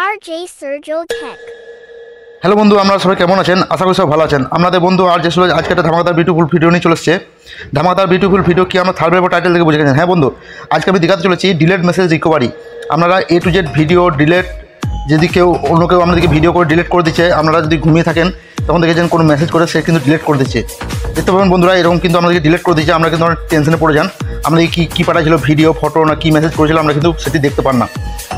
RJ Sergio Tech। Hello বন্ধু, আপনারা সবাই কেমন আছেন? আশা করি সব ভালো আছেন। আপনাদের বন্ধু আর যে আজকে একটা ধামাকাদার বিউটিফুল ভিডিও নিয়ে চলে এসেছে। ধামাকাদার বিউটিফুল ভিডিও কি আমরা থার্ড পেপার টাইটেল থেকে বুঝে গেছেন? হ্যাঁ বন্ধু, আজকে আমি দেখাতে চলেছি ডিলেট মেসেজ রিকভারি। আপনারা A to Z video delete, যদি অন্য কেউ আপনাদেরকে ভিডিও করে ডিলেট করে দিচ্ছে, আপনারা যদি ঘুমিয়ে থাকেন তখন দেখেছেন কোনো মেসেজ করে সে কিন্তু ডিলেট করে দিচ্ছে। দেখতে পাবেন বন্ধুরা, এরকম কিন্তু আমাদেরকে ডিলেট করে দিচ্ছে, আমরা কিন্তু অনেক টেনশনে পড়ে যান। আমাদের কী পাঠাচ্ছিল, ভিডিও, ফটো না কী মেসেজ করেছিল, আমরা কিন্তু সেটি দেখতে পান না।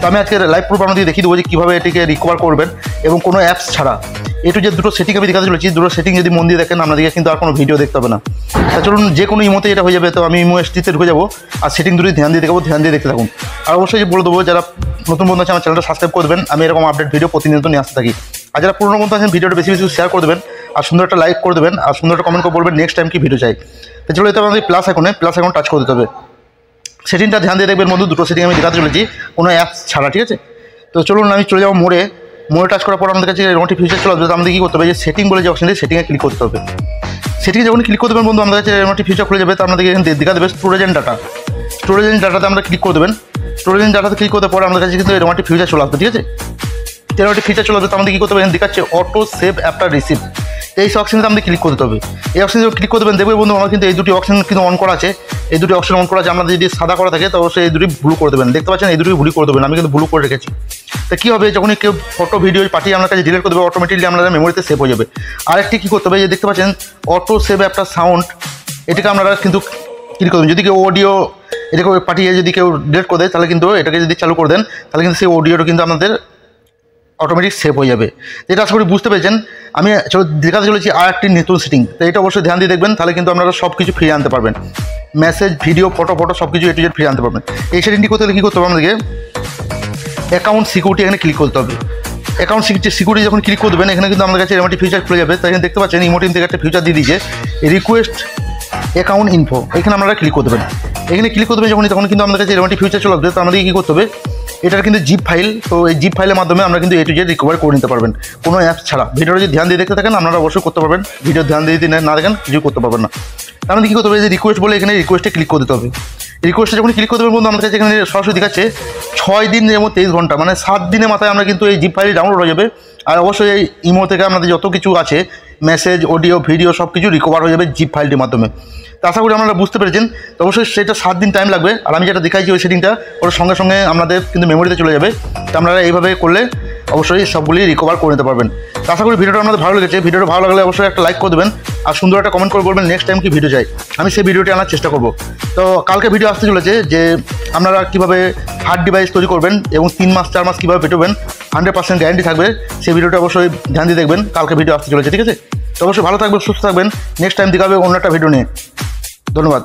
তো আমি আজকে লাইভ প্রুফ আপনাদের দেখিয়ে দেবো যে কীভাবে এটিকে রিকভার করবেন এবং কোনো অ্যাপস ছাড়া। A to Z দুটো সেটিং আমি দেখাতে চলেছি। দুটো সেটিং যদি মন দিয়ে দেখেন আপনাদেরকে কিন্তু আর কোনো ভিডিও দেখতে হবে না। তা চলুন, যে কোনো ইমোতে এটা হয়ে যাবে। তো আমি ইমো এসটিতে ঢুকে যাবো আর সেটিং দুটোই ধ্যান দিয়ে দেখাবো, ধ্যান দিয়ে দেখতে থাকুন। আর অবশ্যই বলে দেবো, যারা নতুন বন্ধু আছে আমার চ্যানেলটা সাবস্ক্রাইব করে দেবেন। আমি এরকম আপডেট ভিডিও প্রতিনিয়ত নিয়ে আসতে থাকি। আর যারা পুরনো বন্ধু আছেন ভিডিওটা বেশি বেশি শেয়ার করে দেবেন আর সুন্দর একটা লাইক করে দেবেন আর সুন্দর একটা কমেন্ট করে বলবেন নেক্সট টাইম কি ভিডিও চাই। তো চলো, এটা আমাদের প্লাস এখন টাচ করে দিতে হবে। সেটিংটা ধ্যান দিয়ে দেখবেন বন্ধু, দুটো সেটিং আমি দেখাতে চলেছি কোনো অ্যাপস ছাড়া, ঠিক আছে? তো চলুন আমি চলে যাবো মোড়ে টাচ করার পর আমাদের কাছে এরকমটি ফিচার চলে আসবে। আমাদের কী করতে হবে, যে সেটিং বলে যে অপশন আছে সেটিংয়ে ক্লিক করতে হবে। সেটিংয়ে যখন ক্লিক করে দেবেন বন্ধু, আমাদের কাছে এরকমটি ফিচার খুলে যাবে। তো আপনাদেরকে এখানে দেখা দেবে storage and data. Storage and ডাটাতে আমরা ক্লিক করে দেবেন। স্টোরেজ অ্যান্ড ডাটাতে ক্লিক করতে পরে আমাদের কাছে কিন্তু এরকমটি ফিচার চলে আসবে, ঠিক আছে? এরকমটি ফিচার চলে আসবে। তো আমাদের কী করতে হবে, এখানে দেখাচ্ছে অটো সেভ অ্যাফটার রিসিভ। এই অপশনটা আমাদের ক্লিক করতে হবে। এই অপশনে ক্লিক করে দেবেন, দেখবে বন্ধু আমার কিন্তু এই দুটি অপশন কিন্তু অন করা আছে। এই দুটি অপশন অন করা আছে। আমাদের যদি সাদা করা থাকে তো অবশ্যই এই দুটি ব্লু করে দেবেন। দেখতে পাচ্ছেন এই দুটি ব্লু করে দেবেন, আমি কিন্তু ব্লু করে রেখেছি। তো কী হবে, যখনই কেউ ফটো ভিডিও পাঠিয়ে আপনার কাছে ডিলিট করে দেবে, অটোমেটিকলি আপনারা মেমোরিতে সেভ হয়ে যাবে। আরেকটি কী করতে হবে, যে দেখতে পাচ্ছেন অটো সেভ একটা সাউন্ড, এটাকে আপনারা কিন্তু ক্লিক করবেন। যদি কেউ অডিও এটাকে পাঠিয়ে যদি কেউ ডিলিট করে দেয়, তাহলে কিন্তু এটাকে যদি চালু করে দেন, তাহলে কিন্তু সেই অডিওটা কিন্তু আপনাদের অটোমেটিক সেভ হয়ে যাবে। এটা আশা করি বুঝতে পেরেছেন। আমি দেখাতে চলেছি আর একটি নতুন সেটিং। তো এটা অবশ্যই ধ্যান দিয়ে দেখবেন, তাহলে কিন্তু আপনারা সব কিছু ফিরিয়ে আনতে পারবেন। মেসেজ, ভিডিও, ফটো সব কিছু A to Z ফিরিয়ে আনতে পারবেন। এই সেটিংটি করতে হলে কী করতে হবে, আমাদেরকে অ্যাকাউন্ট সিকিউরিটি এখানে ক্লিক করতে হবে। অ্যাকাউন্ট সিকিউরিটি যখন ক্লিক করে দেবেন, এখানে কিন্তু আমাদের কাছে এরকম একটি ফিচার খুলে যাবে। তাই এখানে দেখতে পাচ্ছেন ইমোটিন থেকে একটা ফিচার দিয়ে দিয়েছে, রিকোয়েস্ট অ্যাকাউন্ট ইনফো। এখানে আপনারা ক্লিক করে দেবেন। এখানে ক্লিক করে দেবেন তখন কিন্তু আমাদের কাছে এরকম একটি ফিচার চলে আসবে। তো আমাদেরকে কী করতে হবে, এটার কিন্তু জিপ ফাইল। তো এই জিপ ফাইলের মাধ্যমে আমরা কিন্তু A to Z রিকভার করে নিতে পারবেন কোনো অ্যাপস ছাড়া। ভিডিওটা যদি ধ্যান দিয়ে দেখতে থাকেন আপনারা অবশ্যই করতে পারবেন। ভিডিও ধ্যান দিয়ে না দেখেন কিছু করতে পারবেন না। তার মধ্যে কী করতে হবে, যে রিকোয়েস্ট বলে এখানে রিকোয়েস্টে ক্লিক করে দিতে হবে। রিকোয়েস্টে যখন ক্লিক করে দেবেন বন্ধু, আমাদের কাছে এখানে সরাসরি দেখাচ্ছে 6 দিন এবং 23 ঘন্টা, মানে 7 দিনের মাথায় আমরা কিন্তু এই জিপ ফাইল ডাউনলোড হয়ে যাবে। আর অবশ্যই এই ইমো থেকে আপনাদের যত কিছু আছে মেসেজ, অডিও, ভিডিও সব কিছু রিকভার হয়ে যাবে জিপ ফাইলটির মাধ্যমে। তো আশা করি আপনারা বুঝতে পেরেছেন। তো অবশ্যই সেটা 7 দিন টাইম লাগবে। আর আমি যেটা দেখাইছি ওই সেটিংটা ওর সঙ্গে সঙ্গে আপনাদের কিন্তু মেমোরিতে চলে যাবে। তো আপনারা এইভাবে করলে অবশ্যই সবগুলি রিকভার করে নিতে পারবেন। তো আশা করি ভিডিওটা আপনাদের ভালো লেগেছে। ভিডিওটা ভালো লাগলে অবশ্যই একটা লাইক করে দেবেন আর সুন্দর একটা কমেন্ট করে বলবেন নেক্সট টাইম কি ভিডিও চাই, আমি সেই ভিডিওটি আনার চেষ্টা করব। তো কালকে ভিডিও আসতে চলেছে যে আপনারা কীভাবে হার্ড ডিভাইস তৈরি করবেন এবং 3 মাস 4 মাস কীভাবে পেটোবেন, 100% গ্যারান্টি থাকবে। সেই ভিডিওটা অবশ্যই ধ্যান দিয়ে দেখবেন। কালকে ভিডিও আসতে চলেছে, ঠিক আছে? তো অবশ্যই ভালো থাকবেন, সুস্থ থাকবেন। নেক্সট টাইম দেখাবে অন্য একটা ভিডিও নিয়ে। ধন্যবাদ।